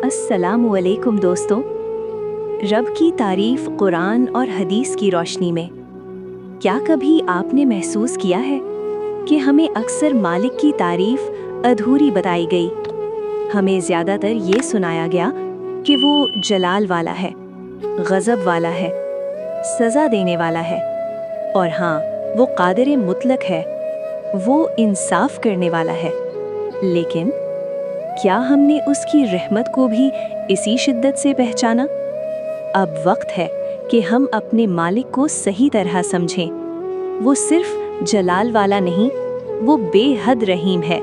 अस्सलामु अलैकुम दोस्तों। रब की तारीफ कुरान और हदीस की रोशनी में। क्या कभी आपने महसूस किया है कि हमें अक्सर मालिक की तारीफ अधूरी बताई गई? हमें ज़्यादातर ये सुनाया गया कि वो जलाल वाला है, गज़ब वाला है, सज़ा देने वाला है, और हाँ, वो कादिर मुतलक है, वो इंसाफ करने वाला है। लेकिन क्या हमने उसकी रहमत को भी इसी शिद्दत से पहचाना? अब वक्त है कि हम अपने मालिक को सही तरह समझें। वो सिर्फ जलाल वाला नहीं, वो बेहद रहीम है,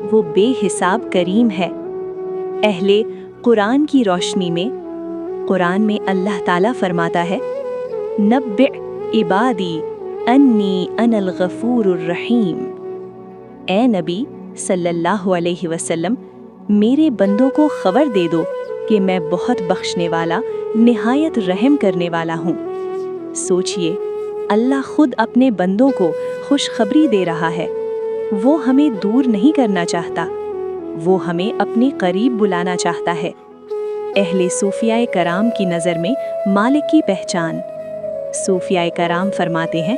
वो बेहिसाब करीम है। अहले कुरान की रोशनी में, कुरान में अल्लाह ताला फरमाता है, नब्बि इबादी अन्नी अनल गफूरुर रहीम। ए नबी सल्लल्लाहु अलैहि वसल्लम, मेरे बंदों को खबर दे दो कि मैं बहुत बख्शने वाला, निहायत रहम करने वाला हूँ। सोचिए, अल्लाह खुद अपने बंदों को खुशखबरी दे रहा है। वो हमें दूर नहीं करना चाहता, वो हमें अपने करीब बुलाना चाहता है। अहले सूफियाए कराम की नज़र में मालिक की पहचान। सूफियाए कराम फरमाते हैं,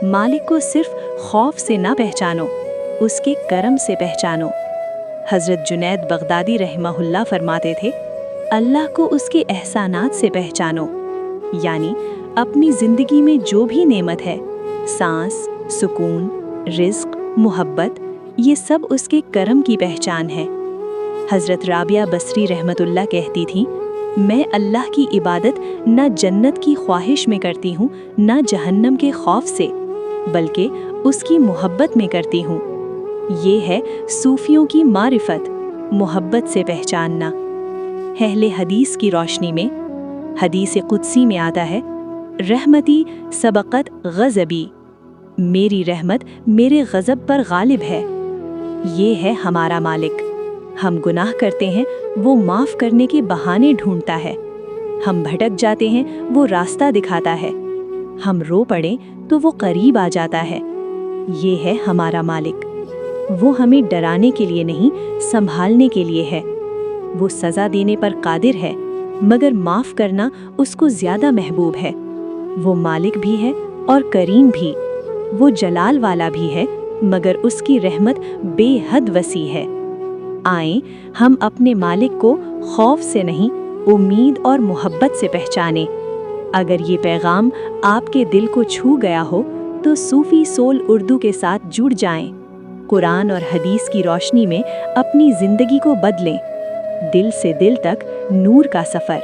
मालिक को सिर्फ खौफ से ना पहचानो, उसके करम से पहचानो। हज़रत जुनैद बगदादी रहमहुल्लाह फरमाते थे, अल्लाह को उसके एहसानात से पहचानो, यानी अपनी ज़िंदगी में जो भी नेमत है, सांस, सुकून, रिज़्क़, मोहब्बत, ये सब उसके करम की पहचान है। हज़रत राबिया बसरी रहमतुल्लाह कहती थी, मैं अल्लाह की इबादत ना जन्नत की ख्वाहिश में करती हूँ, ना जहन्नम के खौफ से, बल्कि उसकी मोहब्बत में करती हूँ। ये है सूफियों की मारिफत, मोहब्बत से पहचानना। अहले हदीस की रोशनी में, हदीस कुदसी में आता है, रहमती सबक़त गज़बी, मेरी रहमत मेरे गज़ब पर गालिब है। ये है हमारा मालिक। हम गुनाह करते हैं, वो माफ़ करने के बहाने ढूंढता है। हम भटक जाते हैं, वो रास्ता दिखाता है। हम रो पड़ें तो वो करीब आ जाता है। ये है हमारा मालिक। वो हमें डराने के लिए नहीं, संभालने के लिए है। वो सज़ा देने पर कादिर है, मगर माफ़ करना उसको ज़्यादा महबूब है। वो मालिक भी है और करीम भी। वो जलाल वाला भी है, मगर उसकी रहमत बेहद वसी है। आएं, हम अपने मालिक को खौफ से नहीं, उम्मीद और मोहब्बत से पहचानें। अगर ये पैगाम आपके दिल को छू गया हो, तो सूफ़ी सोल उर्दू के साथ जुड़ जाएं। कुरान और हदीस की रोशनी में अपनी ज़िंदगी को बदलें। दिल से दिल तक नूर का सफ़र।